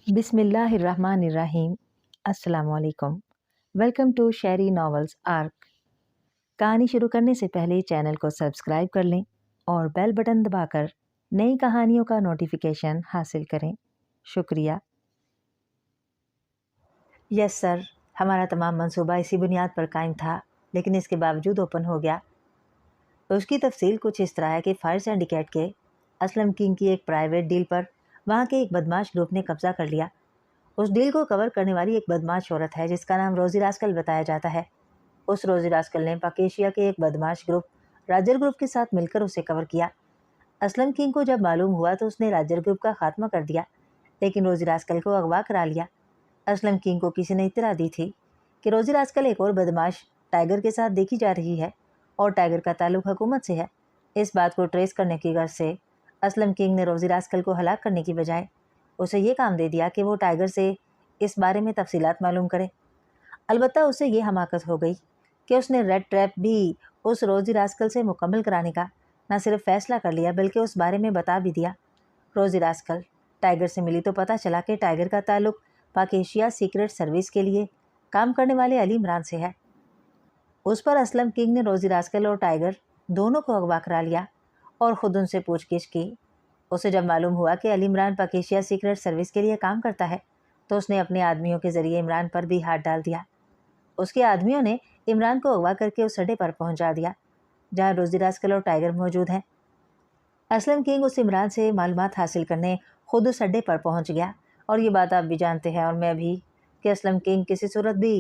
बिस्मिल्लाहिर्रहमानिर्रहीम। अस्सलाम वालेकुम। Welcome to Sheri novels arc. कहानी शुरू करने से पहले चैनल को सब्सक्राइब कर लें और बेल बटन दबाकर नई कहानियों का नोटिफिकेशन हासिल करें। शुक्रिया। यस सर, हमारा तमाम मंसूबा इसी बुनियाद पर कायम था, लेकिन इसके बावजूद ओपन हो गया। उसकी तफसील कुछ इस तरह है कि फायर सिंडिकेट के असलम किंग की एक प्राइवेट डील पर वहाँ के एक बदमाश ग्रुप ने कब्जा कर लिया। उस डील को कवर करने वाली एक बदमाश औरत है जिसका नाम रोजी रास्कल बताया जाता है। उस रोजी रास्कल ने पाकेशिया के एक बदमाश ग्रुप राजर ग्रुप के साथ मिलकर उसे कवर किया। असलम किंग को जब मालूम हुआ तो उसने राजर ग्रुप का खात्मा कर दिया, लेकिन रोजी रास्कल को अगवा करा लिया। असलम किंग को किसी ने इत्तला दी थी कि रोजी रास्कल एक और बदमाश टाइगर के साथ देखी जा रही है और टाइगर का ताल्लुक हुकूमत से है। इस बात को ट्रेस करने की गर्ज से असलम किंग ने रोजी रास्कल को हलाक करने की बजाय उसे ये काम दे दिया कि वो टाइगर से इस बारे में तफसीलात मालूम करे। अलबत्ता उसे ये हमाकत हो गई कि उसने रेड ट्रैप भी उस रोजी रास्कल से मुकम्मल कराने का न सिर्फ फैसला कर लिया बल्कि उस बारे में बता भी दिया। रोजी रास्कल टाइगर से मिली तो पता चला कि टाइगर का ताल्लुक पाकेशिया सीक्रेट सर्विस के लिए काम करने वाले अली इमरान से है। उस पर असलम किंग ने रोजी रास्कल और टाइगर दोनों को अगवा करा लिया और ख़ुद उनसे पूछगिछ की। उसे जब मालूम हुआ कि अली इमरान पाकेशिया सीक्रेट सर्विस के लिए काम करता है तो उसने अपने आदमियों के ज़रिए इमरान पर भी हाथ डाल दिया। उसके आदमियों ने इमरान को अगवा करके उस अड्डे पर पहुंचा दिया जहां रोजी रास्कल और टाइगर मौजूद हैं। असलम किंग उस इमरान से मालूमात हासिल करने खुद उस अड्डे पर पहुंच गया और ये बात आप भी जानते हैं और मैं भी कि असलम किंग किसी सूरत भी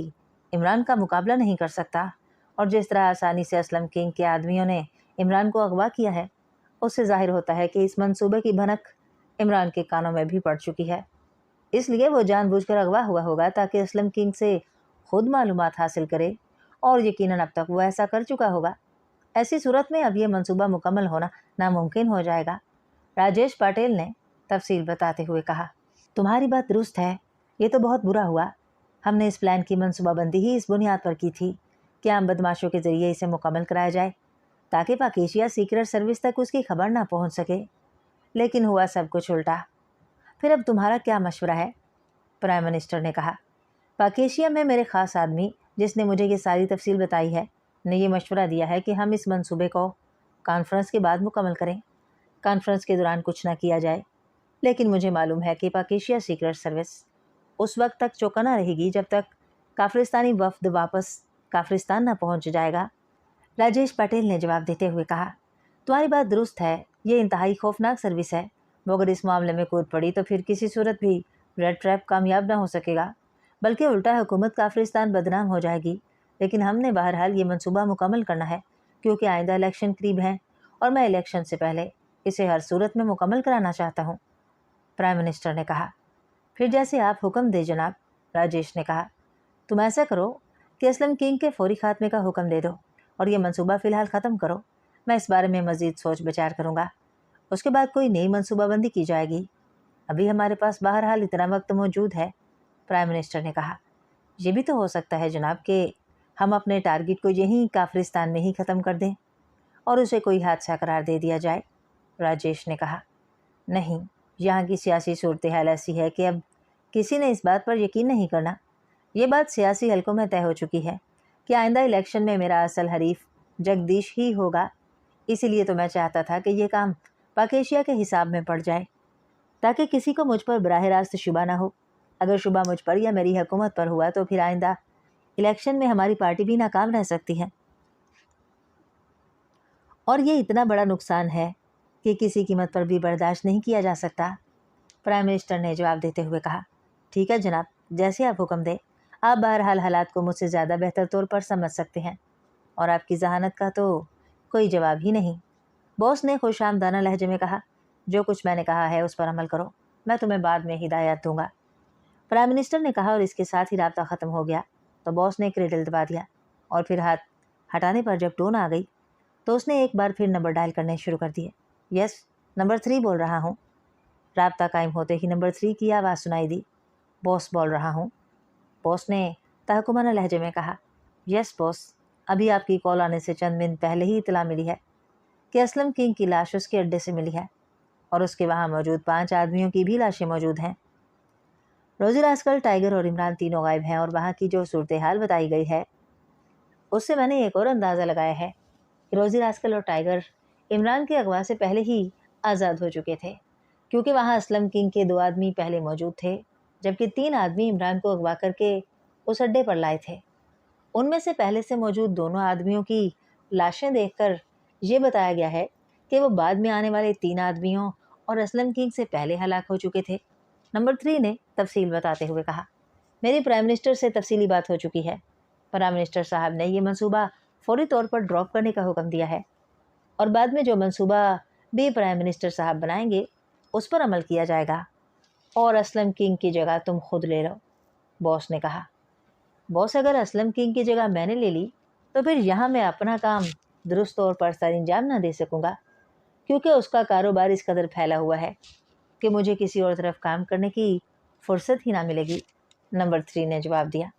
इमरान का मुकाबला नहीं कर सकता, और जिस तरह आसानी से असलम किंग के आदमियों ने इमरान को अगवा किया है उससे जाहिर होता है कि इस मंसूबे की भनक इमरान के कानों में भी पड़ चुकी है। इसलिए वो जानबूझकर अगवा हुआ होगा ताकि असलम किंग से खुद मालूमात हासिल करे, और यकीनन अब तक वो ऐसा कर चुका होगा। ऐसी सूरत में अब ये मंसूबा मुकम्मल होना नामुमकिन हो जाएगा। राजेश पटेल ने तफसील बताते हुए कहा, तुम्हारी बात दुरुस्त है, ये तो बहुत बुरा हुआ। हमने इस प्लान की मंसूबाबंदी ही इस बुनियाद पर की थी कि आम बदमाशों के ज़रिए इसे मुकम्मल कराया जाए ताकि पाकेशिया सीक्रेट सर्विस तक उसकी खबर ना पहुंच सके, लेकिन हुआ सब कुछ उल्टा। फिर अब तुम्हारा क्या मशवरा है? प्राइम मिनिस्टर ने कहा। पाकेशिया में मेरे ख़ास आदमी जिसने मुझे ये सारी तफसील बताई है ने यह मशवरा दिया है कि हम इस मंसूबे को कॉन्फ्रेंस के बाद मुकम्मल करें। कॉन्फ्रेंस के दौरान कुछ ना किया जाए, लेकिन मुझे मालूम है कि पाकेशिया सीक्रेट सर्विस उस वक्त तक चौकन्ना रहेगी जब तक काफिरिस्तानी वफद वापस काफिरिस्तान न पहुंच जाएगा। राजेश पटेल ने जवाब देते हुए कहा, तुम्हारी बात दुरुस्त है, ये इंतहाई खौफनाक सर्विस है। वो अगर इस मामले में कूद पड़ी तो फिर किसी सूरत भी रेड ट्रैप कामयाब ना हो सकेगा, बल्कि उल्टा हुकूमत काफिरिस्तान बदनाम हो जाएगी। लेकिन हमने बहरहाल ये मंसूबा मुकम्मल करना है क्योंकि आइंदा इलेक्शन करीब हैं और मैं इलेक्शन से पहले इसे हर सूरत में मुकम्मल कराना चाहता हूँ। प्राइम मिनिस्टर ने कहा। फिर जैसे आप हुक्म दे जनाब। राजेश ने कहा, तुम ऐसा करो कि असलम किंग के फौरी खात्मे का हुक्म दे दो और ये मंसूबा फ़िलहाल ख़त्म करो। मैं इस बारे में मज़ीद सोच विचार करूँगा, उसके बाद कोई नई मंसूबाबंदी की जाएगी। अभी हमारे पास बहरहाल इतना वक्त मौजूद है। प्राइम मिनिस्टर ने कहा, यह भी तो हो सकता है जनाब कि हम अपने टारगेट को यहीं काफिरिस्तान में ही ख़त्म कर दें और उसे कोई हादसा करार दे दिया जाए। राजेश ने कहा, नहीं, यहाँ की सियासी सूरत हाल ऐसी है कि अब किसी ने इस बात पर यकीन नहीं करना। ये बात सियासी हलकों में तय हो चुकी है कि आइंदा इलेक्शन में मेरा असल हरीफ जगदीश ही होगा। इसीलिए तो मैं चाहता था कि ये काम पाकेशिया के हिसाब में पड़ जाए ताकि किसी को मुझ पर बराह रास्त शुबा ना हो। अगर शुबा मुझ पर या मेरी हुकूमत पर हुआ तो फिर आइंदा इलेक्शन में हमारी पार्टी भी नाकाम रह सकती है, और ये इतना बड़ा नुकसान है कि किसी कीमत पर भी बर्दाश्त नहीं किया जा सकता। प्राइम मिनिस्टर ने जवाब देते हुए कहा, ठीक है जनाब, जैसे आप हुक्म दें। आप बहरहाल हालात को मुझसे ज़्यादा बेहतर तौर पर समझ सकते हैं और आपकी जहानत का तो कोई जवाब ही नहीं। बॉस ने खुशामदाना लहजे में कहा, जो कुछ मैंने कहा है उस पर अमल करो, मैं तुम्हें बाद में हिदायत दूंगा। प्राइम मिनिस्टर ने कहा और इसके साथ ही राब्ता ख़त्म हो गया। तो बॉस ने क्रेडल दबा दिया और फिर हाथ हटाने पर जब टोन आ गई तो उसने एक बार फिर नंबर डायल करने शुरू कर दिए। यस, नंबर 3 बोल रहा हूँ। राब्ता कायम होते ही नंबर 3 की आवाज़ सुनाई दी। बॉस बोल रहा हूँ। बॉस ने तहकुमाना लहजे में कहा, यस बॉस, अभी आपकी कॉल आने से चंद मिनट पहले ही इतला मिली है कि असलम किंग की लाश उसके अड्डे से मिली है और उसके वहाँ मौजूद 5 आदमियों की भी लाशें मौजूद हैं। रोजी रास्कल, टाइगर और इमरान तीनों गायब हैं और वहाँ की जो सूरत हाल बताई गई है उससे मैंने एक और अंदाज़ा लगाया है कि रोजी रास्कल और टाइगर इमरान के अगवा से पहले ही आज़ाद हो चुके थे, क्योंकि वहाँ असलम किंग के 2 आदमी पहले मौजूद थे, जबकि 3 आदमी इमरान को अगवा करके उस अड्डे पर लाए थे। उनमें से पहले से मौजूद दोनों आदमियों की लाशें देखकर ये बताया गया है कि वो बाद में आने वाले 3 आदमियों और असलम किंग से पहले हलाक हो चुके थे। नंबर 3 ने तफसील बताते हुए कहा, मेरी प्राइम मिनिस्टर से तफसीली बात हो चुकी है। प्राइम मिनिस्टर साहब ने ये मंसूबा फौरी तौर पर ड्रॉप करने का हुक्म दिया है और बाद में जो मंसूबा भी प्राइम मिनिस्टर साहब बनाएंगे उस पर अमल किया जाएगा और असलम किंग की जगह तुम खुद ले लो, बॉस ने कहा। बॉस, अगर असलम किंग की जगह मैंने ले ली तो फिर यहाँ मैं अपना काम दुरुस्त तौर पर सर अंजाम ना दे सकूँगा, क्योंकि उसका कारोबार इस कदर फैला हुआ है कि मुझे किसी और तरफ काम करने की फुर्सत ही ना मिलेगी। नंबर 3 ने जवाब दिया।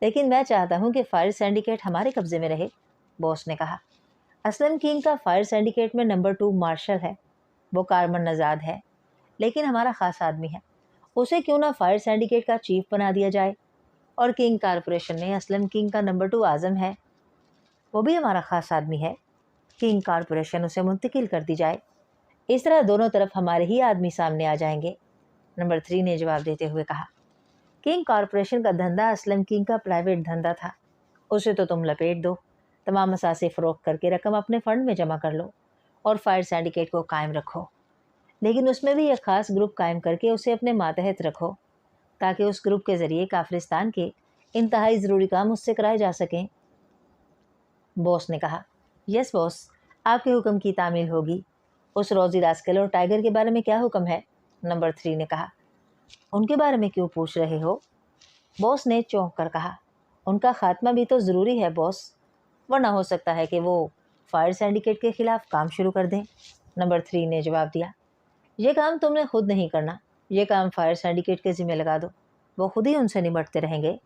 लेकिन मैं चाहता हूँ कि फायर सिंडिकेट हमारे कब्ज़े में रहे, बॉस ने कहा। असलम किंग का फायर सिंडिकेट में नंबर 2 मार्शल है। वो कारमन नजाद है, लेकिन हमारा ख़ास आदमी है। उसे क्यों ना फायर सिंडिकेट का चीफ बना दिया जाए। और किंग कारपोरेशन में असलम किंग का नंबर 2 आज़म है, वो भी हमारा ख़ास आदमी है। किंग कारपोरेशन उसे मुंतकिल कर दी जाए। इस तरह दोनों तरफ हमारे ही आदमी सामने आ जाएंगे, नंबर 3 ने जवाब देते हुए कहा। किंग कारपोरेशन का धंधा असलम किंग का प्राइवेट धंधा था, उसे तो तुम लपेट दो, तमाम असासे फ़रोख्त करके रकम अपने फ़ंड में जमा कर लो और फायर सिंडिकेट को कायम रखो, लेकिन उसमें भी एक ख़ास ग्रुप कायम करके उसे अपने मातहत रखो, ताकि उस ग्रुप के ज़रिए काफिलिस्तान के इंतहाई ज़रूरी काम उससे कराए जा सकें, बॉस ने कहा। यस बॉस, आपके हुक्म की तामील होगी। उस रोजी रास्कल और टाइगर के बारे में क्या हुक्म है, नंबर 3 ने कहा। उनके बारे में क्यों पूछ रहे हो, बॉस ने चौंक कर कहा। उनका खात्मा भी तो ज़रूरी है बॉस, वरना हो सकता है कि वो फायर सिंडिकेट के ख़िलाफ़ काम शुरू कर दें, नंबर 3 ने जवाब दिया। ये काम तुमने खुद नहीं करना, ये काम फायर सिंडिकेट के ज़िम्मे लगा दो, वो खुद ही उनसे निपटते रहेंगे,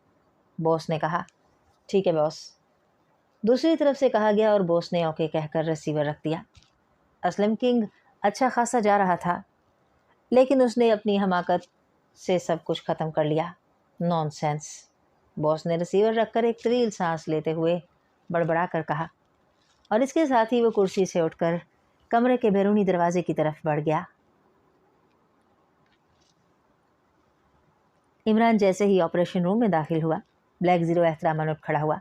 बॉस ने कहा। ठीक है बॉस, दूसरी तरफ से कहा गया और बॉस ने ओके कहकर रिसीवर रख दिया। असलम किंग अच्छा खासा जा रहा था, लेकिन उसने अपनी हमाकत से सब कुछ ख़त्म कर लिया। नॉनसेंस, बॉस ने रिसीवर रखकर एक तवील सांस लेते हुए बड़बड़ा कर कहा, और इसके साथ ही वो कुर्सी से उठकर कमरे के बैरूनी दरवाजे की तरफ बढ़ गया। इमरान जैसे ही ऑपरेशन रूम में दाखिल हुआ, ब्लैक ज़ीरो एहतरामन उठ खड़ा हुआ।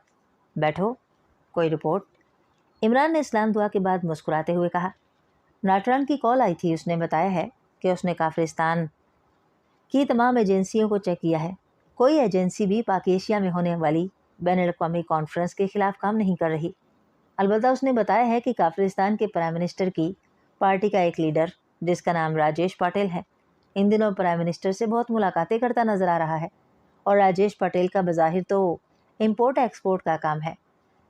बैठो, कोई रिपोर्ट, इमरान ने इस्लाम दुआ के बाद मुस्कुराते हुए कहा। नाटरान की कॉल आई थी, उसने बताया है कि उसने काफिलिस्तान की तमाम एजेंसियों को चेक किया है, कोई एजेंसी भी पाक एशिया में होने वाली बैनुल-अक़वामी कॉन्फ्रेंस के ख़िलाफ़ काम नहीं कर रही। अलबत्ता उसने बताया है कि काफिलिस्तान के प्राइम मिनिस्टर की पार्टी का एक लीडर, जिसका नाम राजेश पटेल है, इन दिनों प्राइम मिनिस्टर से बहुत मुलाकातें करता नज़र आ रहा है। और राजेश पटेल का बज़ाहिर तो इम्पोर्ट एक्सपोर्ट का काम है,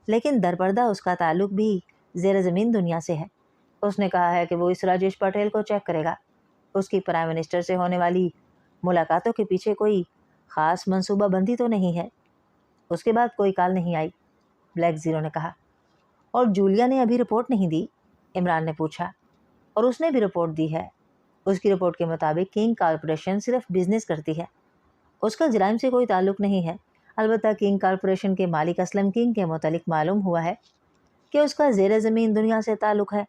लेकिन दरपर्दा उसका ताल्लुक भी ज़ेर ज़मीन दुनिया से है। उसने कहा है कि वो इस राजेश पटेल को चेक करेगा। उसकी प्राइम मिनिस्टर से होने वाली मुलाकातों के पीछे कोई ख़ास मनसूबाबंदी तो नहीं है। उसके बाद कोई कॉल नहीं आई, ब्लैक ज़ीरो ने कहा। और जूलिया ने अभी रिपोर्ट नहीं दी, इमरान ने पूछा। और उसने भी रिपोर्ट दी है। उसकी रिपोर्ट के मुताबिक किंग कॉरपोरेशन सिर्फ बिजनेस करती है, उसका जराइम से कोई ताल्लुक़ नहीं है। अलबत्ता किंग कॉरपोरेशन के मालिक असलम किंग के मुतालिक मालूम हुआ है कि उसका ज़ेर ज़मीन दुनिया से ताल्लुक़ है,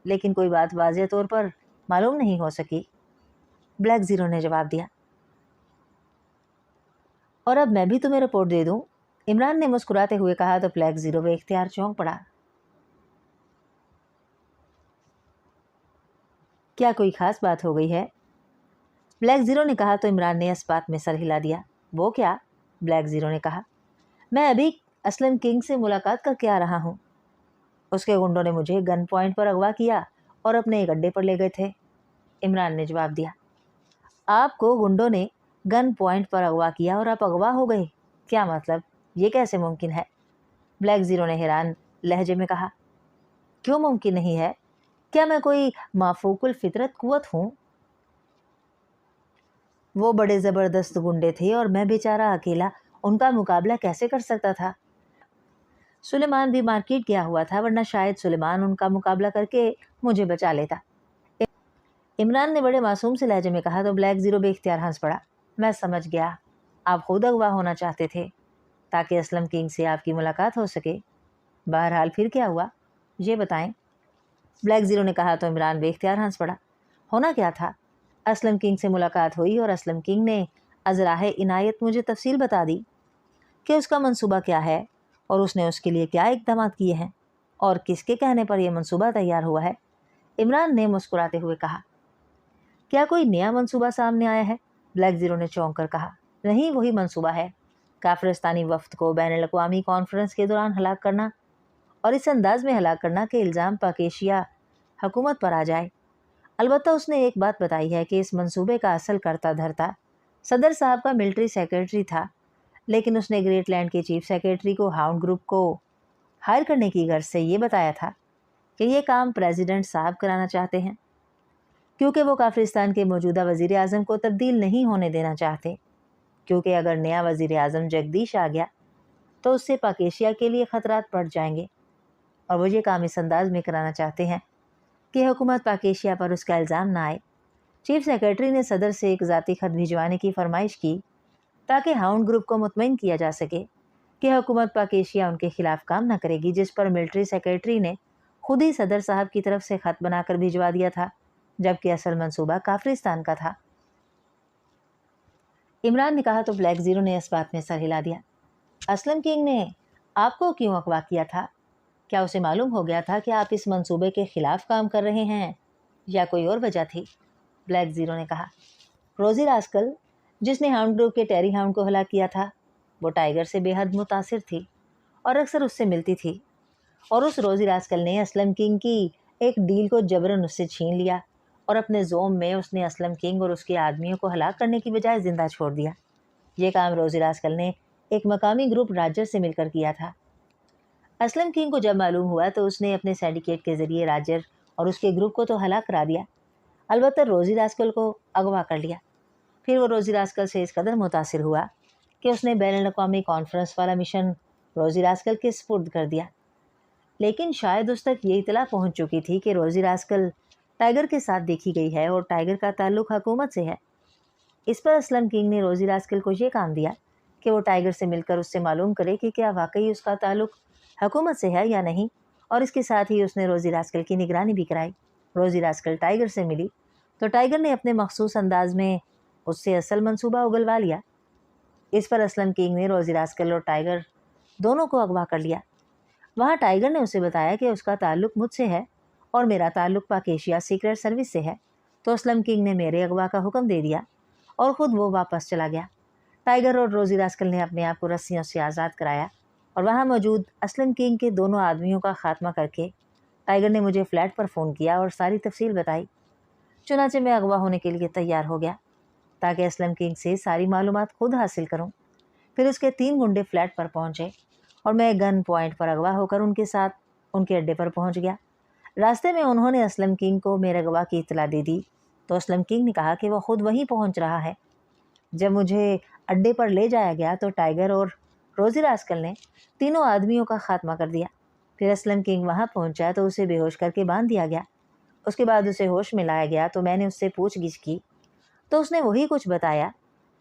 लेकिन कोई बात वाज़ेह तौर पर मालूम नहीं हो सकी, ब्लैक ज़ीरो ने जवाब दिया। और अब मैं भी तुम्हें रिपोर्ट दे दूं, इमरान ने मुस्कुराते हुए कहा तो ब्लैक ज़ीरो बेख्तियार चौंक पड़ा। क्या कोई ख़ास बात हो गई है, ब्लैक ज़ीरो ने कहा तो इमरान ने इस बात में सर हिला दिया। वो क्या, ब्लैक ज़ीरो ने कहा। मैं अभी असलम किंग से मुलाकात करके आ रहा हूँ। उसके गुंडों ने मुझे गन पॉइंट पर अगवा किया और अपने एक अड्डे पर ले गए थे, इमरान ने जवाब दिया। आपको गुंडों ने गन पॉइंट पर अगवा किया और आप अगवा हो गए, क्या मतलब, ये कैसे मुमकिन है, ब्लैक ज़ीरो ने हैरान लहजे में कहा। क्यों मुमकिन नहीं है, क्या मैं कोई माफूकुल फितरत कुव्वत हूँ। वो बड़े ज़बरदस्त गुंडे थे और मैं बेचारा अकेला उनका मुकाबला कैसे कर सकता था। सुलेमान भी मार्केट गया हुआ था, वरना शायद सुलेमान उनका मुकाबला करके मुझे बचा लेता, इमरान ने बड़े मासूम से लहजे में कहा तो ब्लैक ज़ीरो बेख्तियार हंस पड़ा। मैं समझ गया, आप खुद अगवा होना चाहते थे ताकि असलम किंग से आपकी मुलाकात हो सके। बहरहाल फिर क्या हुआ, ये बताएं। ब्लैक ज़ीरो ने कहा तो इमरान बेख्तियार हंस पड़ा। होना क्या था, असलम किंग से मुलाकात हुई और असलम किंग ने अज़राए इनायत मुझे तफसील बता दी कि उसका मंसूबा क्या है और उसने उसके लिए क्या इक़दाम किए हैं और किसके कहने पर यह मंसूबा तैयार हुआ है। इमरान ने मुस्कुराते हुए कहा, क्या कोई नया मंसूबा सामने आया है? ब्लैक ज़ीरो ने चौंक कर कहा, नहीं, वही मंसूबा है, काफिरस्तानी वफ्द को बैनुल अक़वामी कॉन्फ्रेंस के दौरान हलाक करना और इस अंदाज में हलाक करना कि इल्ज़ाम पाक एशिया हुकूमत पर आ जाए। अलबत्ता उसने एक बात बताई है कि इस मंसूबे का असल करता धरता सदर साहब का मिलिट्री सेक्रेटरी था, लेकिन उसने ग्रेट लैंड के चीफ सेक्रेटरी को हाउंड ग्रुप को हायर करने की गर्ज से ये बताया था कि ये काम प्रेसिडेंट साहब कराना चाहते हैं, क्योंकि वो काफिरिस्तान के मौजूदा वज़ीर आज़म को तब्दील नहीं होने देना चाहते, क्योंकि अगर नया वज़ीर आज़म जगदीश आ गया तो उससे पाक एशिया के लिए ख़तरात बढ़ जाएंगे और वो ये काम इस अंदाज में कराना चाहते हैं कि हुकूमत पाक एशिया पर उसका इल्ज़ाम ना आए। चीफ सेक्रेटरी ने सदर से एक ज़ाती ख़त भिजवाने की फरमाइश की ताकि हाउंड ग्रुप को मुतमईन किया जा सके कि हुकूमत पाक एशिया उनके खिलाफ काम न करेगी, जिस पर मिलिट्री सेक्रेटरी ने खुद ही सदर साहब की तरफ से ख़त बनाकर भिजवा दिया था, जबकि असल मंसूबा काफिरिस्तान का था। इमरान ने कहा तो ब्लैक ज़ीरो ने इस बात में सर हिला दिया। असलम किंग ने आपको क्यों अगवा किया था? क्या उसे मालूम हो गया था कि आप इस मंसूबे के ख़िलाफ़ काम कर रहे हैं या कोई और वजह थी? ब्लैक ज़ीरो ने कहा, रोज़ी रास्कल जिसने हाउंड ग्रुप के टेरी हाउंड को हलाक किया था, वो टाइगर से बेहद मुतासिर थी और अक्सर उससे मिलती थी, और उस रोज़ी रास्कल ने असलम किंग की एक डील को जबरन उससे छीन लिया और अपने जोम में उसने असलम किंग और उसके आदमियों को हलाक करने की बजाय ज़िंदा छोड़ दिया। ये काम रोज़ी रास्कल ने एक मकामी ग्रुप राजर से मिलकर किया था। असलम किंग को जब मालूम हुआ तो उसने अपने सिंडिकेट के ज़रिए राजर और उसके ग्रुप को तो हलाक करा दिया, अलबत्ता रोज़ी रास्कल को अगवा कर लिया। फिर वो रोज़ी रास्कल से इस कदर मुतासिर हुआ कि उसने बैनुल अक़वामी कॉन्फ्रेंस वाला मिशन रोज़ी रास्कल के सुपुर्द कर दिया। लेकिन शायद उस तक ये इतला पहुंच चुकी थी कि रोज़ी रास्कल टाइगर के साथ देखी गई है और टाइगर का ताल्लुक़ हुकूमत से है। इस पर असलम किंग ने रोज़ी रास्कल को ये काम दिया कि वो टाइगर से मिलकर उससे मालूम करे कि क्या वाकई उसका ताल्लुक़ हुकूमत से है या नहीं, और इसके साथ ही उसने रोज़ी रास्कल की निगरानी भी कराई। रोज़ी रास्कल टाइगर से मिली तो टाइगर ने अपने मखसूस अंदाज में उससे असल मंसूबा उगलवा लिया। इस पर असलम किंग ने रोज़ी रास्कल और टाइगर दोनों को अगवा कर लिया। वहाँ टाइगर ने उसे बताया कि उसका ताल्लुक़ मुझसे है और मेरा ताल्लुक़ पाक एशिया सीक्रेट सर्विस से है, तो असलम किंग ने मेरे अगवा का हुक्म दे दिया और ख़ुद वो वापस चला गया। टाइगर और रोज़ी रास्कल ने अपने आप को रस्सियों से आज़ाद कराया और वहाँ मौजूद असलम किंग के दोनों आदमियों का खात्मा करके टाइगर ने मुझे फ़्लैट पर फ़ोन किया और सारी तफसील बताई। चुनांचे मैं अगवा होने के लिए तैयार हो गया ताकि असलम किंग से सारी मालूमात खुद हासिल करूं। फिर उसके 3 गुंडे फ्लैट पर पहुंचे और मैं गन पॉइंट पर अगवा होकर उनके साथ उनके अड्डे पर पहुंच गया। रास्ते में उन्होंने असलम किंग को मेरे अगवा की इतला दे दी तो असलम किंग ने कहा कि वह खुद वहीं पहुंच रहा है। जब मुझे अड्डे पर ले जाया गया तो टाइगर और रोज़ी रास्कल ने तीनों आदमियों का खात्मा कर दिया। फिर असलम किंग वहाँ पहुँचा तो उसे बेहोश करके बांध दिया गया। उसके बाद उसे होश में लाया गया तो मैंने उससे पूछगिछ की तो उसने वही कुछ बताया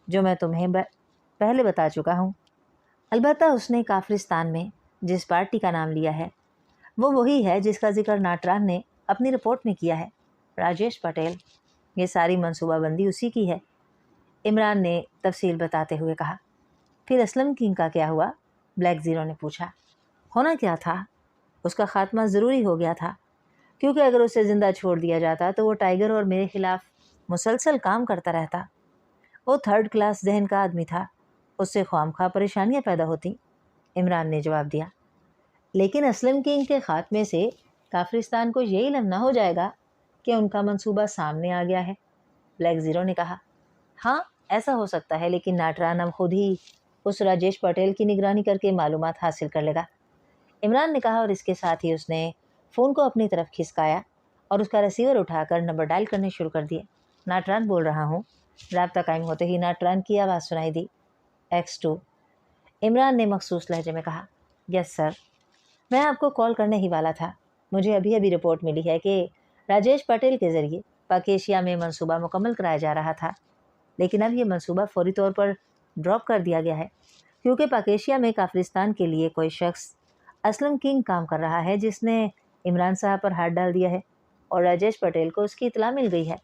जो मैं तुम्हें पहले बता चुका हूँ। अलबत्ता उसने काफिरिस्तान में जिस पार्टी का नाम लिया है वो वही है जिसका जिक्र नाटरान ने अपनी रिपोर्ट में किया है, राजेश पटेल। ये सारी मंसूबाबंदी उसी की है, इमरान ने तफसील बताते हुए कहा। फिर असलम किंग का क्या हुआ? ब्लैक ज़ीरो ने पूछा। होना क्या था, उसका खात्मा ज़रूरी हो गया था, क्योंकि अगर उसे ज़िंदा छोड़ दिया जाता तो वो टाइगर और मेरे ख़िलाफ़ मुसलसल काम करता रहता। वो 3rd क्लास जहन का आदमी था, उससे ख्वामख्वाह परेशानियां पैदा होती, इमरान ने जवाब दिया। लेकिन असलम किंग के खात्मे से काफिरिस्तान को ये इल्म ना हो जाएगा कि उनका मंसूबा सामने आ गया है, ब्लैक ज़ीरो ने कहा। हाँ, ऐसा हो सकता है, लेकिन नाटरान अब खुद ही उस राजेश पटेल की निगरानी करके मालूमात हासिल कर लेगा, इमरान ने कहा। और इसके साथ ही उसने फ़ोन को अपनी तरफ खिसकाया और उसका रिसीवर उठाकर नंबर डायल करने शुरू कर दिए। नाटरान बोल रहा हूँ। राब्ता कायम होते ही नाटरान की आवाज़ सुनाई दी। X2, इमरान ने मखसूस लहजे में कहा। यस सर, मैं आपको कॉल करने ही वाला था। मुझे अभी अभी रिपोर्ट मिली है कि राजेश पटेल के ज़रिए पाक एशिया में मंसूबा मुकम्मल कराया जा रहा था। लेकिन अब ये मंसूबा फौरी तौर पर ड्रॉप कर दिया गया है क्योंकि पाकेशिया में काफिलिस्तान के लिए कोई शख्स असलम किंग काम कर रहा है जिसने इमरान साहब पर हाथ डाल दिया है और राजेश पटेल को उसकी इतला मिल गई है।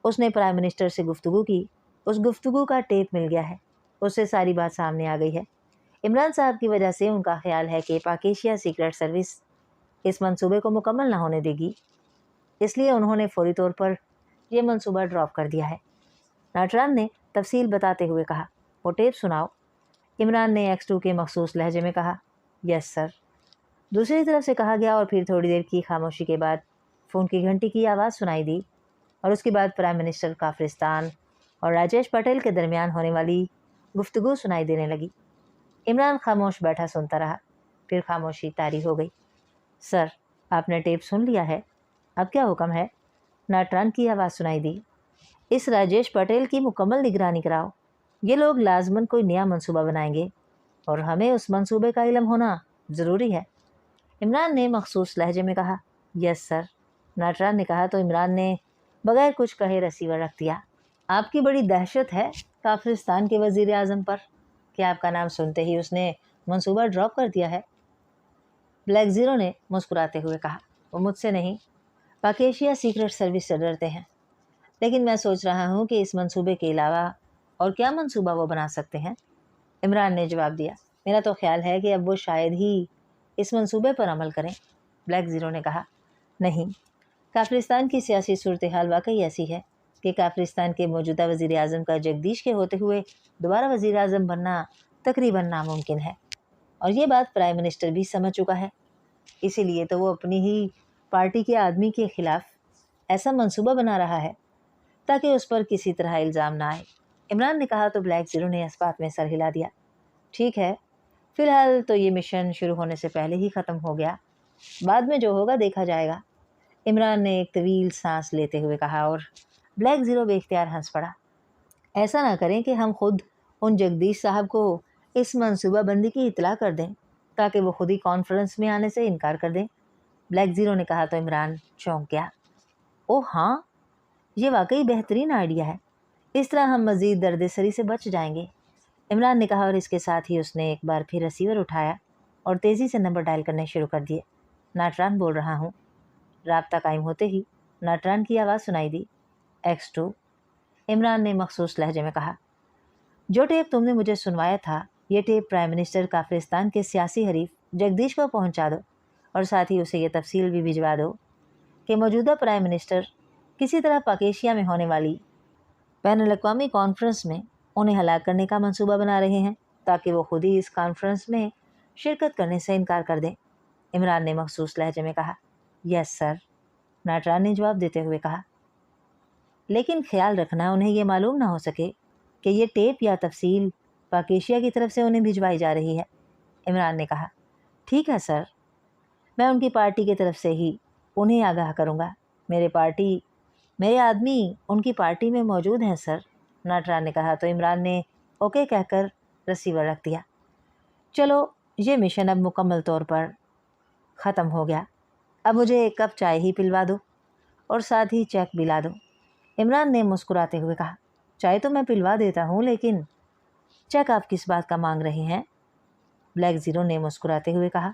उसने प्राइम मिनिस्टर से गुफ्तगू की, उस गुफ्तगू का टेप मिल गया है, उससे सारी बात सामने आ गई है। इमरान साहब की वजह से उनका ख्याल है कि पाकेशिया सीक्रेट सर्विस इस मंसूबे को मुकम्मल ना होने देगी, इसलिए उन्होंने फौरी तौर पर यह मंसूबा ड्रॉप कर दिया है। नाटरान ने तफसील बताते हुए कहा, वो टेप सुनाओ। इमरान ने X2 के मखसूस लहजे में कहा, यस सर। दूसरी तरफ से कहा गया और फिर थोड़ी देर की खामोशी के बाद फ़ोन की घंटी की आवाज़ सुनाई दी और उसके बाद प्राइम मिनिस्टर काफिलिस्तान और राजेश पटेल के दरमियान होने वाली गुफ्तगू सुनाई देने लगी। इमरान खामोश बैठा सुनता रहा, फिर खामोशी तारी हो गई। सर, आपने टेप सुन लिया है, अब क्या हुक्म है? नाटरान की आवाज़ सुनाई दी। इस राजेश पटेल की मुकम्मल निगरानी कराओ। ये लोग लाजमन कोई नया मंसूबा बनाएंगे और हमें उस मंसूबे का इल्म होना ज़रूरी है। इमरान ने मखसूस लहजे में कहा, यस सर। नाटरान ने कहा तो इमरान ने बगैर कुछ कहे रसीवर रख दिया। आपकी बड़ी दहशत है काफिलिस्तान के वज़ीर आज़म पर कि आपका नाम सुनते ही उसने मंसूबा ड्रॉप कर दिया है। ब्लैक ज़ीरो ने मुस्कुराते हुए कहा, वो मुझसे नहीं, पाकेशिया सीक्रेट सर्विस से डरते हैं। लेकिन मैं सोच रहा हूँ कि इस मंसूबे के अलावा और क्या मंसूबा वो बना सकते हैं। इमरान ने जवाब दिया, मेरा तो ख्याल है कि अब वो शायद ही इस मंसूबे पर अमल करें। ब्लैक ज़ीरो ने कहा, नहीं, काफिलिस्तान की सियासी सूरत हाल वाकई ऐसी है कि काफिलिस्तान के मौजूदा वज़ीर आज़म का जगदीश के होते हुए दोबारा वज़ीर आज़म बनना तकरीबन नामुमकिन है और ये बात प्राइम मिनिस्टर भी समझ चुका है। इसीलिए तो वो अपनी ही पार्टी के आदमी के ख़िलाफ़ ऐसा मंसूबा बना रहा है ताकि उस पर किसी तरह इल्ज़ाम ना आए। इमरान ने कहा तो ब्लैक ज़ीरो ने इस बात में सर हिला दिया। ठीक है, फ़िलहाल तो ये मिशन शुरू होने से पहले ही ख़त्म हो गया, बाद में जो होगा देखा जाएगा। इमरान ने एक तवील सांस लेते हुए कहा और ब्लैक ज़ीरो बेख्तियार हंस पड़ा। ऐसा ना करें कि हम खुद उन जगदीश साहब को इस मंसूबा बंदी की इतला कर दें ताकि वो खुद ही कॉन्फ्रेंस में आने से इनकार कर दें। ब्लैक ज़ीरो ने कहा तो इमरान चौंक गया। ओह हाँ, ये वाकई बेहतरीन आइडिया है, इस तरह हम मज़ीद दर्द-ए-सरी से बच जाएंगे। इमरान ने कहा और इसके साथ ही उसने एक बार फिर रिसीवर उठाया और तेज़ी से नंबर डायल करने शुरू कर दिए। नाटरान बोल रहा हूँ। राब्ता कायम होते ही नाटरान की आवाज़ सुनाई दी। X2। इमरान ने मखसूस लहजे में कहा, जो टेप तुमने मुझे सुनवाया था, ये टेप प्राइम मिनिस्टर काफिलिस्तान के सियासी हरीफ जगदीश को पहुंचा दो और साथ ही उसे ये तफसील भी भिजवा दो कि मौजूदा प्राइम मिनिस्टर किसी तरह पाकेशिया में होने वाली बैनुल-अक़वामी कॉन्फ्रेंस में उन्हें हलाक करने का मंसूबा बना रहे हैं ताकि वो खुद ही इस कॉन्फ्रेंस में शिरकत करने से इनकार कर दें। इमरान ने मखसूस लहजे में कहा, यस सर। नाटरान ने जवाब देते हुए कहा, लेकिन ख्याल रखना उन्हें ये मालूम ना हो सके कि ये टेप या तफसील पाकेशिया की तरफ से उन्हें भिजवाई जा रही है। इमरान ने कहा, ठीक है सर, मैं उनकी पार्टी की तरफ से ही उन्हें आगाह करूँगा। मेरे आदमी उनकी पार्टी में मौजूद हैं सर। नाटरान ने कहा तो इमरान ने ओके कहकर रिसीवर रख दिया। चलो, ये मिशन अब मुकम्मल तौर पर ख़त्म हो गया। अब मुझे एक कप चाय ही पिलवा दो और साथ ही चेक भी ला दो। इमरान ने मुस्कुराते हुए कहा, चाय तो मैं पिलवा देता हूँ, लेकिन चेक आप किस बात का मांग रहे हैं? ब्लैक ज़ीरो ने मुस्कुराते हुए कहा,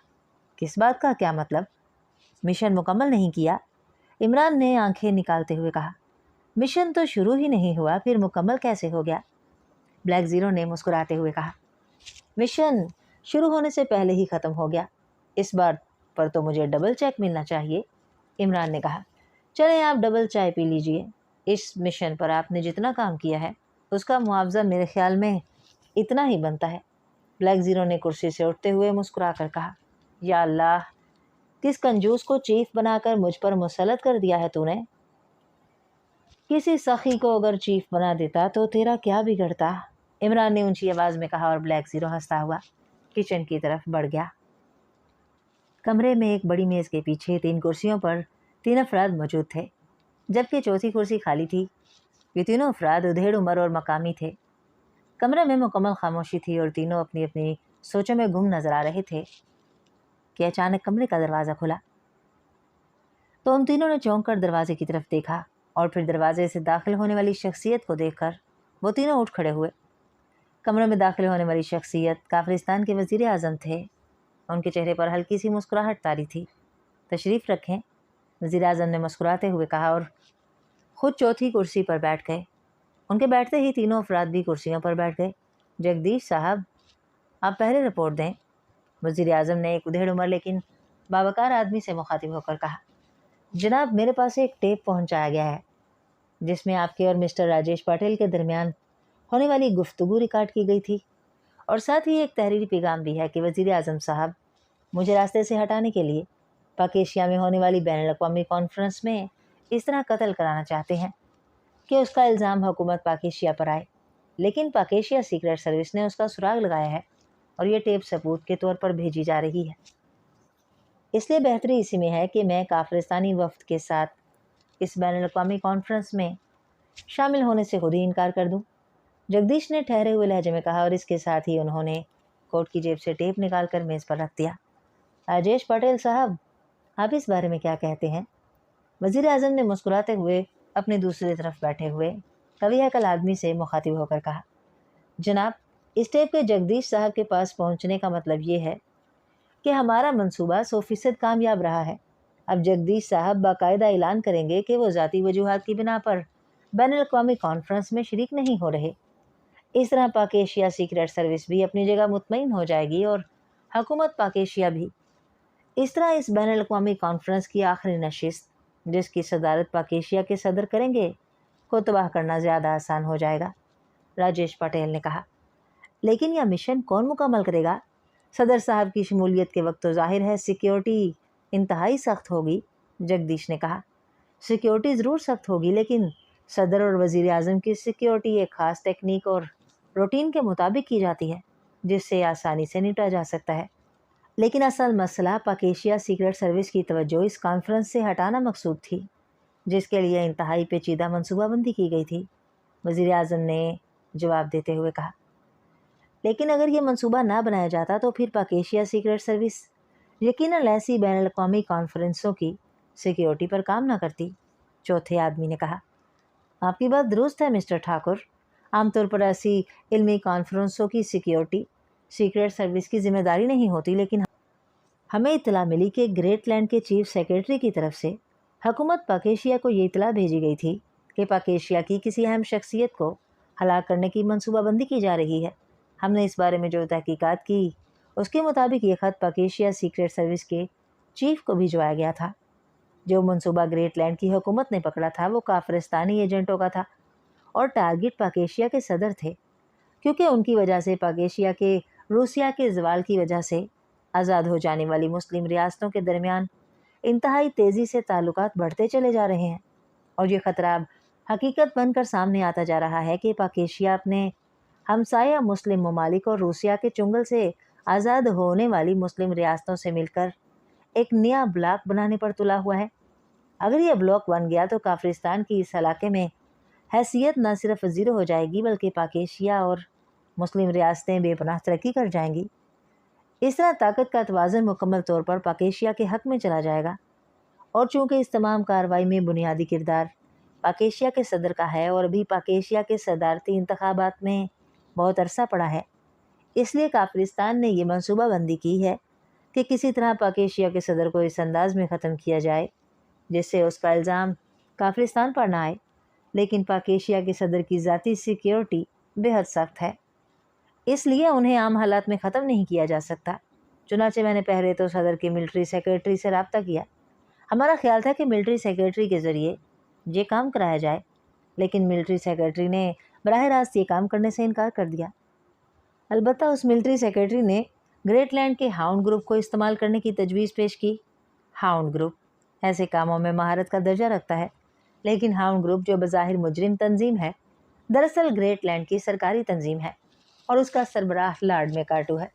किस बात का क्या मतलब? मिशन मुकम्मल नहीं किया? इमरान ने आंखें निकालते हुए कहा, मिशन तो शुरू ही नहीं हुआ, फिर मुकम्मल कैसे हो गया? ब्लैक ज़ीरो ने मुस्कुराते हुए कहा, मिशन शुरू होने से पहले ही ख़त्म हो गया। इस बार पर तो मुझे डबल चेक मिलना चाहिए। इमरान ने कहा, चलें आप डबल चाय पी लीजिए। इस मिशन पर आपने जितना काम किया है उसका मुआवजा मेरे ख्याल में इतना ही बनता है। ब्लैक ज़ीरो ने कुर्सी से उठते हुए मुस्कुरा कर कहा, या अल्लाह, किस कंजूस को चीफ बनाकर मुझ पर मुसल्लत कर दिया है तूने। किसी सखी को अगर चीफ बना देता तो तेरा क्या बिगड़ता? इमरान ने ऊंची आवाज़ में कहा और ब्लैक ज़ीरो हंसता हुआ किचन की तरफ बढ़ गया। कमरे में एक बड़ी मेज़ के पीछे 3 कुर्सियों पर 3 अफराद मौजूद थे, जबकि चौथी कुर्सी खाली थी। ये तीनों अफराद उधेड़ उम्र और मकामी थे। कमरे में मुकम्मल खामोशी थी और तीनों अपनी अपनी सोचों में गुम नजर आ रहे थे कि अचानक कमरे का दरवाज़ा खुला तो उन तीनों ने चौंक कर दरवाजे की तरफ देखा और फिर दरवाजे से दाखिल होने वाली शख्सियत को देखकर वो तीनों उठ खड़े हुए। कमरे में दाखिल होने वाली शख्सियत काफरिस्तान के वज़ीर आज़म थे। उनके चेहरे पर हल्की सी मुस्कुराहट तारी थी। तशरीफ़ रखें, वज़ीर आज़म ने मुस्कुराते हुए कहा और ख़ुद चौथी कुर्सी पर बैठ गए। उनके बैठते ही तीनों अफराद भी कुर्सियों पर बैठ गए। जगदीश साहब, आप पहले रिपोर्ट दें, वज़ीर आज़म ने एक उधेड़ उम्र लेकिन बावकार आदमी से मुखातिब होकर कहा। जनाब, मेरे पास एक टेप पहुंचाया गया है जिसमें आपके और मिस्टर राजेश पटेल के दरमियान होने वाली गुफ्तगू रिकॉर्ड की गई थी, और साथ ही एक तहरीरी पैगाम भी है कि वज़ीर आज़म साहब मुझे रास्ते से हटाने के लिए पाक एशिया में होने वाली बैनुल अक़वामी कॉन्फ्रेंस में इस तरह कत्ल कराना चाहते हैं कि उसका इल्ज़ाम हुकूमत पाक एशिया पर आए, लेकिन पाक एशिया सीक्रेट सर्विस ने उसका सुराग लगाया है और ये टेप सबूत के तौर पर भेजी जा रही है। इसलिए बेहतरी इसी में है कि मैं काफरिस्तानी वफ्द के साथ इस बैनुल अक़वामी कॉन्फ्रेंस में शामिल होने से खुद ही इनकार कर दूं। जगदीश ने ठहरे हुए लहजे में कहा और इसके साथ ही उन्होंने कोट की जेब से टेप निकाल कर मेज़ पर रख दिया। राजेश पटेल साहब, आप इस बारे में क्या कहते हैं? वज़ीर आज़म ने मुस्कुराते हुए अपनी दूसरी तरफ बैठे हुए कवि अकल आदमी से मुखातिब होकर कहा। जनाब, इस टेप के जगदीश साहब के पास पहुंचने का मतलब ये है कि हमारा मंसूबा 100% कामयाब रहा है। अब जगदीश साहब बाकायदा ऐलान करेंगे कि वो ज़ाती वजूहात की बिना पर बैनुल अक़वामी कॉन्फ्रेंस में शरीक नहीं हो रहे। इस तरह पाक एशिया सीक्रेट सर्विस भी अपनी जगह मुतमईन हो जाएगी और हुकूमत पाक एशिया भी। इस तरह इस बैनुल अक़वामी कॉन्फ्रेंस की आखिरी नशिस्त, जिसकी सदारत पाक एशिया के सदर करेंगे, को तबाह करना ज़्यादा आसान हो जाएगा, राजेश पटेल ने कहा। लेकिन यह मिशन कौन मुकम्मल करेगा? सदर साहब की शमूलियत के वक्त तो ज़ाहिर है सिक्योरिटी इंतहाई सख्त होगी, जगदीश ने कहा। सिक्योरिटी ज़रूर सख्त होगी, लेकिन सदर और वज़ीर आज़म की सिक्योरिटी एक ख़ास टेक्निक और रूटीन के मुताबिक की जाती है, जिससे आसानी से निपटा जा सकता है। लेकिन असल मसला पाक एशिया सीक्रेट सर्विस की तवज्जो इस कॉन्फ्रेंस से हटाना मकसूद थी, जिसके लिए इंतहाई पेचीदा मनसूबाबंदी की गई थी, वज़ीर आज़म ने जवाब देते हुए कहा। लेकिन अगर ये मंसूबा ना बनाया जाता तो फिर पाक एशिया सीक्रेट सर्विस यकीनन ऐसी बैनुल अक़वामी कॉन्फ्रेंसों की सिक्योरिटी पर काम ना करती, चौथे आदमी ने कहा। आपकी बात दुरुस्त है मिस्टर ठाकुर। आमतौर पर ऐसी इल्मी कॉन्फ्रेंसों की सिक्योरिटी सीक्रेट सर्विस की जिम्मेदारी नहीं होती, लेकिन हमें इतला मिली कि ग्रेट लैंड के चीफ सेक्रेटरी की तरफ से हुकूमत पाक एशिया को ये इतला भेजी गई थी कि पाक एशिया की किसी अहम शख्सियत को हलाक करने की मनसूबाबंदी की जा रही है। हमने इस बारे में जो तहकीकात की, उसके मुताबिक ये ख़त पाक एशिया सीक्रेट सर्विस के चीफ को भिजवाया गया था। जो मनसूबा ग्रेट लैंड की हुकूमत ने पकड़ा था वो काफरिस्तानी एजेंटों का था और टारगेट पाक एशिया के सदर थे, क्योंकि उनकी वजह से पाक एशिया के रूसिया के जवाल की वजह से आज़ाद हो जाने वाली मुस्लिम रियासतों के दरमियान इंतहाई तेज़ी से ताल्लुकात बढ़ते चले जा रहे हैं, और ये ख़तरा अब हकीकत बनकर सामने आता जा रहा है कि पाक एशिया अपने हमसाया मुस्लिम ममालिक और रूसिया के चुंगल से आज़ाद होने वाली मुस्लिम रियासतों से मिलकर एक नया ब्लॉक बनाने पर तुला हुआ है। अगर यह ब्लॉक बन गया तो काफरिस्तान की इस इलाके में हैसियत न सिर्फ ज़ीरो हो जाएगी, बल्कि पाक एशिया और मुस्लिम रियासतें बेपनाह तरक्की कर जाएंगी। इस तरह ताकत का तवाज़ुन मुकम्मल तौर पर पाक एशिया के हक़ में चला जाएगा, और चूँकि इस तमाम कार्रवाई में बुनियादी किरदार पाक एशिया के सदर का है और अभी पाक एशिया के सदारती इंतखाबात में बहुत अरसा पड़ा है, इसलिए काफरिस्तान ने यह मनसूबाबंदी की है कि किसी तरह पाक एशिया के सदर को इस अंदाज में ख़त्म किया जाए जिससे उसका इल्ज़ाम काफरिस्तान पर ना आए। लेकिन पाक एशिया के सदर की ज़ाती सिक्योरिटी बेहद सख्त है, इसलिए उन्हें आम हालात में ख़त्म नहीं किया जा सकता। चुनाचे मैंने पहले तो सदर के मिलिट्री सेक्रेटरी से रब्ता किया। हमारा ख्याल था कि मिलिट्री सेक्रेटरी के ज़रिए ये काम कराया जाए, लेकिन मिलिट्री सेक्रेटरी ने बराह रास्त ये काम करने से इनकार कर दिया। अलबत्ता उस मिलिट्री सेक्रेटरी ने ग्रेट लैंड के हाउंड ग्रुप को इस्तेमाल करने की तजवीज़ पेश की। हाउंड ग्रुप ऐसे कामों में महारत का दर्जा रखता है, लेकिन हाउंड ग्रुप जो बज़ाहिर मुजरिम तंजीम है, दरअसल ग्रेट लैंड की सरकारी तंजीम है और उसका सरबराह लॉर्ड मैकार्टू है।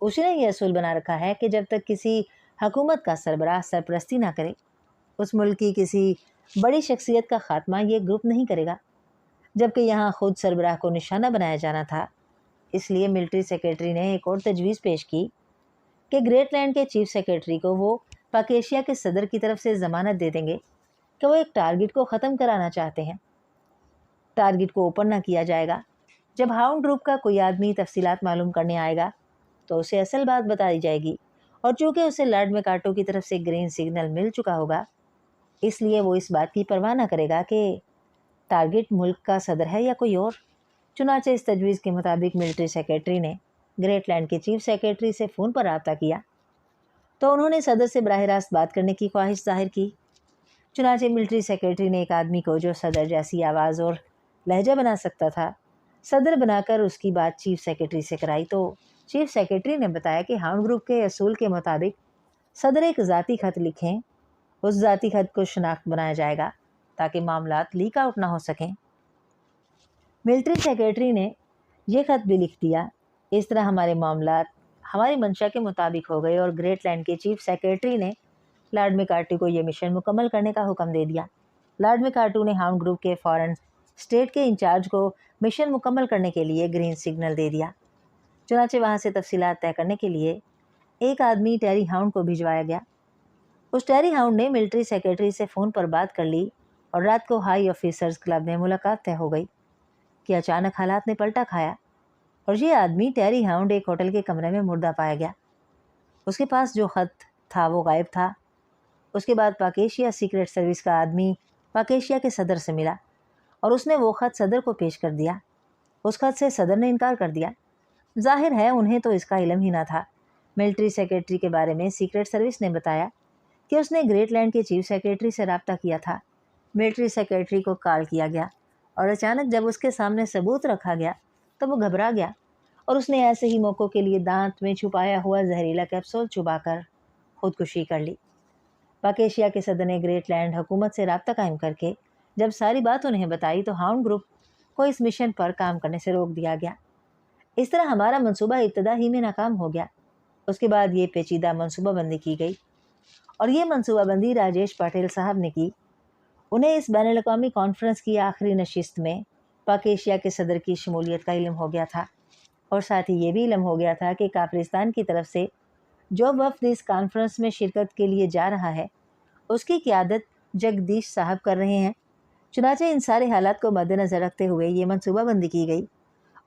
उसी ने यह असूल बना रखा है कि जब तक किसी हुकूमत का सरबराह सरपरस्ती ना करे, उस मुल्क की किसी बड़ी शख्सियत का खात्मा ये ग्रुप नहीं करेगा। जबकि यहाँ खुद सरबराह को निशाना बनाया जाना था, इसलिए मिलिट्री सेक्रेटरी ने एक और तजवीज़ पेश की कि ग्रेट लैंड के चीफ सेक्रेटरी को वो पाक एशिया के सदर की तरफ से ज़मानत दे देंगे कि वो एक टारगेट को ख़त्म कराना चाहते हैं। टारगेट को ओपन ना किया जाएगा। जब हाउंड ग्रुप का कोई आदमी तफसीलात मालूम करने आएगा तो उसे असल बात बताई जाएगी, और चूँकि उसे लॉर्ड मैकार्टो की तरफ से ग्रीन सिग्नल मिल चुका होगा, इसलिए वो इस बात की परवाह न करेगा कि टारगेट मुल्क का सदर है या कोई और। चुनाचे इस तजवीज़ के मुताबिक मिलिट्री सेक्रेटरी ने ग्रेटलैंड के चीफ सेक्रेटरी से फ़ोन पर रब्ता किया तो उन्होंने सदर से बराह रास्त बात करने की ख्वाहिश जाहिर की। चुनाचे मिलिट्री सेक्रेटरी ने एक आदमी को जो सदर जैसी आवाज़ और लहजा बना सकता था सदर बनाकर उसकी बात चीफ सेक्रेटरी से कराई, तो चीफ सेक्रेटरी ने बताया कि हाउंड ग्रुप के असूल के मुताबिक सदर एक ज़ाती ख़त लिखें, उस ज़ाती ख़त को शनाख्त बनाया जाएगा ताकि मामलात लीक आउट ना हो सकें। मिलिट्री सेक्रेटरी ने यह ख़त भी लिख दिया। इस तरह हमारे मामलात हमारी मंशा के मुताबिक हो गए और ग्रेटलैंड के चीफ सेक्रेटरी ने लॉर्ड मैकार्टू को यह मिशन मुकम्मल करने का हुक्म दे दिया। लॉर्ड मैकार्टू ने हाउंड ग्रुप के फॉरेन स्टेट के इंचार्ज को मिशन मुकम्मल करने के लिए ग्रीन सिग्नल दे दिया। चुनाचे वहाँ से तफसीलात तय करने के लिए एक आदमी टेरी हाउंड को भिजवाया गया। उस टेरी हाउंड ने मिलिट्री सेक्रेटरी से फ़ोन पर बात कर ली और रात को हाई ऑफिसर्स क्लब में मुलाकात तय हो गई कि अचानक हालात ने पलटा खाया और ये आदमी टेरी हाउंड एक होटल के कमरे में मुर्दा पाया गया। उसके पास जो ख़त था वो गायब था। उसके बाद पाकेशिया सीक्रेट सर्विस का आदमी पाकेशिया के सदर से मिला और उसने वो ख़त सदर को पेश कर दिया। उस ख़त से सदर ने इनकार कर दिया। जाहिर है उन्हें तो इसका इल्म ही ना था। मिलिट्री सेक्रेटरी के बारे में सीक्रेट सर्विस ने बताया कि उसने ग्रेटलैंड के चीफ सेक्रेटरी से रब्ता किया था। मिलिट्री सेक्रेटरी को कॉल किया गया और अचानक जब उसके सामने सबूत रखा गया तो वो घबरा गया और उसने ऐसे ही मौक़ों के लिए दांत में छुपाया हुआ जहरीला कैप्सूल चुबाकर खुदकुशी कर ली। पाकेशिया के सदर ने ग्रेटलैंड हुकूमत से रब्ता कायम करके जब सारी बात उन्हें बताई तो हाउंड ग्रुप को इस मिशन पर काम करने से रोक दिया गया। इस तरह हमारा मंसूबा इब्तदा ही में नाकाम हो गया। उसके बाद ये पेचीदा मनसूबाबंदी की गई और ये मनसूबाबंदी राजेश पाटिल साहब ने की। उन्हें इस बैनुल अक़वामी कॉन्फ्रेंस की आखिरी नशिस्त में पाकेशिया के सदर की शमूलियत का इल्म हो गया था और साथ ही ये भी इल्म हो गया था कि काफिरिस्तान की तरफ से जो वफ़द इस कॉन्फ्रेंस में शिरकत के लिए जा रहा है उसकी क़यादत जगदीश साहब कर रहे हैं। चुनाचे इन सारे हालात को मद्देनज़र रखते हुए ये मनसूबाबंदी की गई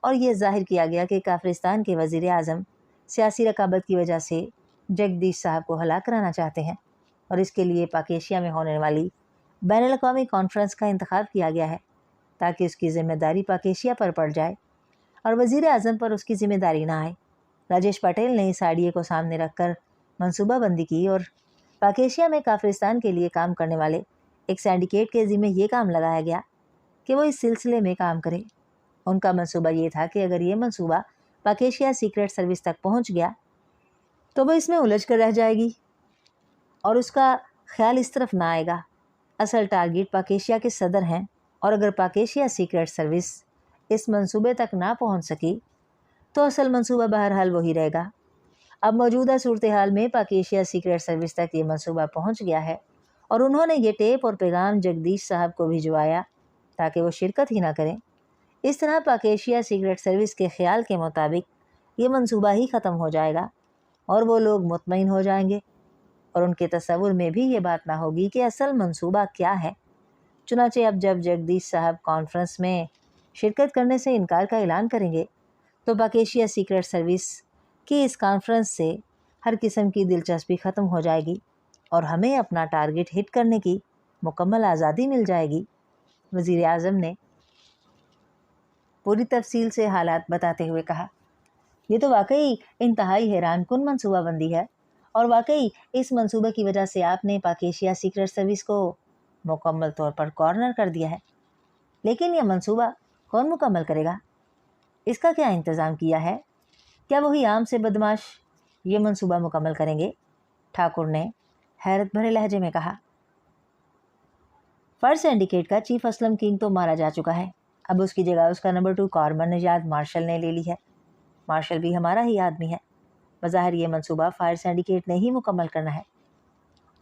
और ये ज़ाहिर किया गया कि काफिरिस्तान के वज़ीर आज़म सियासी रकाबत की वजह से जगदीश साहब को हलाक कराना चाहते हैं और इसके लिए पाकेशिया में होने वाली बैनुल अक़वामी कॉन्फ्रेंस का इंतखाब किया गया है ताकि उसकी ज़िम्मेदारी पाकेशिया पर पड़ जाए और वज़ीर आज़म पर उसकी ज़िम्मेदारी ना आए। राजेश पटेल ने इस आइडिया को सामने रखकर मनसूबाबंदी की और पाकेशिया में काफिरिस्तान के लिए काम करने वाले एक सिंडिकेट के ज़िम्मे ये काम लगाया गया कि वो इस सिलसिले में काम करे। उनका मंसूबा ये था कि अगर ये मंसूबा पाकेशिया सीक्रेट सर्विस तक पहुंच गया तो वो इसमें उलझ कर रह जाएगी और उसका ख्याल इस तरफ ना आएगा। असल टारगेट पाकेशिया के सदर हैं और अगर पाकेशिया सीक्रेट सर्विस इस मंसूबे तक ना पहुंच सकी तो असल मंसूबा बहरहाल वही रहेगा। अब मौजूदा सूरत हाल में पाकेशिया सीक्रेट सर्विस तक ये मंसूबा पहुंच गया है और उन्होंने ये टेप और पैगाम जगदीश साहब को भिजवाया ताकि वो शिरकत ही ना करें। इस तरह पाकेशिया सीक्रेट सर्विस के ख्याल के मुताबिक ये मंसूबा ही ख़त्म हो जाएगा और वो लोग मुतमईन हो जाएंगे और उनके तसव्वुर में भी ये बात ना होगी कि असल मंसूबा क्या है। चुनाचे अब जब जगदीश साहब कॉन्फ्रेंस में शिरकत करने से इनकार का ऐलान करेंगे तो पाकेशिया सीक्रेट सर्विस की इस कॉन्फ्रेंस से हर किस्म की दिलचस्पी ख़त्म हो जाएगी और हमें अपना टारगेट हिट करने की मुकम्मल आज़ादी मिल जाएगी। वज़ीर आज़म ने पूरी तफसील से हालात बताते हुए कहा, ये तो वाकई इंतहाई हैरान कुन मनसूबाबंदी है और वाकई इस मंसूबे की वजह से आपने पाकेशिया सीक्रेट सर्विस को मुकम्मल तौर पर कॉर्नर कर दिया है। लेकिन यह मंसूबा कौन मुकम्मल करेगा? इसका क्या इंतज़ाम किया है? क्या वही आम से बदमाश ये मंसूबा मुकम्मल करेंगे? ठाकुर ने हैरत भरे लहजे में कहा। फर्स्ट सिंडिकेट का चीफ असलम किंग तो मारा जा चुका है, अब उसकी जगह उसका नंबर 2 कॉर्मन निजात मार्शल ने ले ली है। मार्शल भी हमारा ही आदमी है। बज़ाहिर ये मंसूबा फायर सिंडिकेट ने ही मुकम्मल करना है।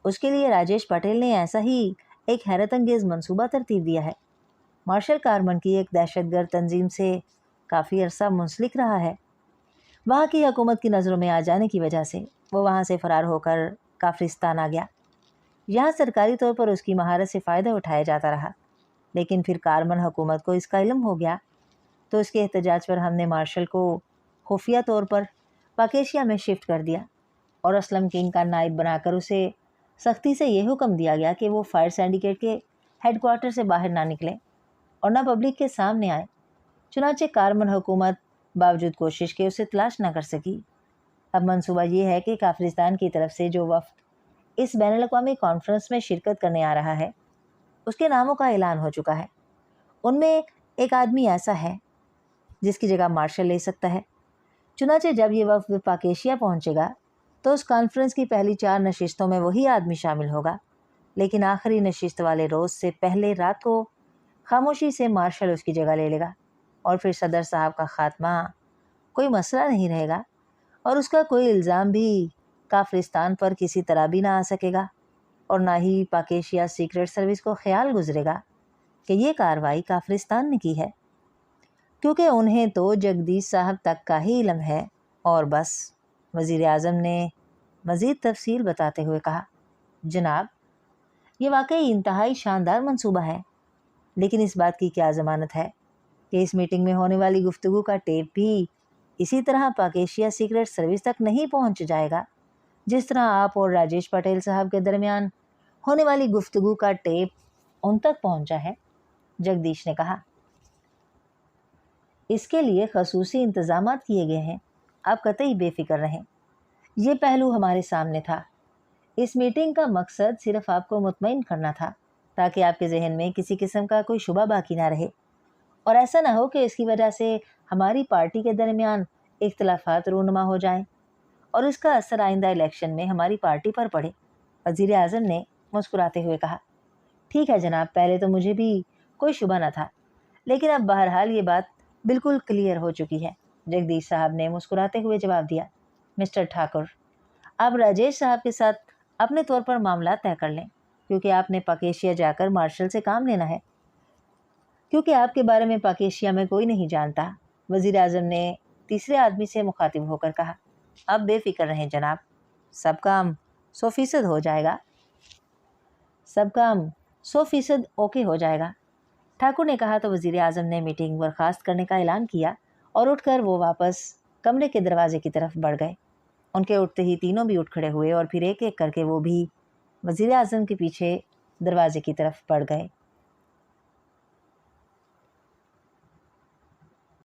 उसके लिए राजेश पटेल ने ऐसा ही एक हैरत अंगेज़ मंसूबा तरतीब दिया है। मार्शल कॉर्मन की एक दहशतगर्द तंजीम से काफ़ी अरसा मुंसलिक रहा है। वहाँ की हुकूमत की नज़रों में आ जाने की वजह से वो वहाँ से फ़रार होकर काफिरिस्तान आ गया। यहाँ सरकारी तौर पर उसकी महारत से फ़ायदा उठाया जाता रहा, لیکن پھر کارمن حکومت کو اس کا علم ہو گیا تو اس کے احتجاج پر ہم نے مارشل کو خفیہ طور پر پاکیشیا میں شفٹ کر دیا اور اسلم کنگ کا نائب بنا کر اسے سختی سے یہ حکم دیا گیا کہ وہ فائر سینڈیکیٹ کے ہیڈ کوارٹر سے باہر نہ نکلیں اور نہ پبلک کے سامنے آئے۔ چنانچہ کارمن حکومت باوجود کوشش کے اسے تلاش نہ کر سکی۔ اب منصوبہ یہ ہے کہ کافرستان کی طرف سے جو وفد اس بین الاقوامی کانفرنس میں شرکت کرنے آ رہا ہے اس کے ناموں کا اعلان ہو چکا ہے۔ ان میں ایک آدمی ایسا ہے جس کی جگہ مارشل لے سکتا ہے۔ چنانچہ جب یہ وفد پاکیشیا پہنچے گا تو اس کانفرنس کی پہلی 4 نشستوں میں وہی آدمی شامل ہوگا، لیکن آخری نشست والے روز سے پہلے رات کو خاموشی سے مارشل اس کی جگہ لے لے گا اور پھر صدر صاحب کا خاتمہ کوئی مسئلہ نہیں رہے گا اور اس کا کوئی الزام بھی کافرستان پر کسی طرح بھی نہ آ سکے گا، اور نہ ہی پاکیشیا سیکرٹ سروس کو خیال گزرے گا کہ یہ کارروائی کافرستان نے کی ہے، کیونکہ انہیں تو جگدیش صاحب تک کا ہی علم ہے اور بس۔ وزیر اعظم نے مزید تفصیل بتاتے ہوئے کہا، جناب یہ واقعی انتہائی شاندار منصوبہ ہے، لیکن اس بات کی کیا ضمانت ہے کہ اس میٹنگ میں ہونے والی گفتگو کا ٹیپ بھی اسی طرح پاکیشیا سیکرٹ سروس تک نہیں پہنچ جائے گا جس طرح آپ اور راجیش پٹیل صاحب کے درمیان ہونے والی گفتگو کا ٹیپ ان تک پہنچا ہے؟ جگدیش نے کہا، اس کے لیے خصوصی انتظامات کیے گئے ہیں، آپ قطعی بے فکر رہیں۔ یہ پہلو ہمارے سامنے تھا۔ اس میٹنگ کا مقصد صرف آپ کو مطمئن کرنا تھا تاکہ آپ کے ذہن میں کسی قسم کا کوئی شبہ باقی نہ رہے اور ایسا نہ ہو کہ اس کی وجہ سے ہماری پارٹی کے درمیان اختلافات رونما ہو جائیں اور اس کا اثر آئندہ الیکشن میں ہماری پارٹی پر پڑے۔ وزیر اعظم نے مسکراتے ہوئے کہا، ٹھیک ہے جناب، پہلے تو مجھے بھی کوئی شبہ نہ تھا، لیکن اب بہرحال یہ بات بالکل کلیئر ہو چکی ہے۔ جگدیش صاحب نے مسکراتے ہوئے جواب دیا، مسٹر ٹھاکر، آپ راجیش صاحب کے ساتھ اپنے طور پر معاملات طے کر لیں، کیونکہ آپ نے پاکیشیا جا کر مارشل سے کام لینا ہے، کیونکہ آپ کے بارے میں پاکیشیا میں کوئی نہیں جانتا۔ وزیر اعظم نے تیسرے آدمی سے مخاطب ہو کر کہا، اب بے فکر رہیں جناب، سب کام 100% ہو جائے گا، سب کام 100% اوکے ہو جائے گا۔ ٹھاکر نے کہا تو وزیر اعظم نے میٹنگ برخاست کرنے کا اعلان کیا اور اٹھ کر وہ واپس کمرے کے دروازے کی طرف بڑھ گئے۔ ان کے اٹھتے ہی تینوں بھی اٹھ کھڑے ہوئے اور پھر ایک ایک کر کے وہ بھی وزیر اعظم کے پیچھے دروازے کی طرف بڑھ گئے۔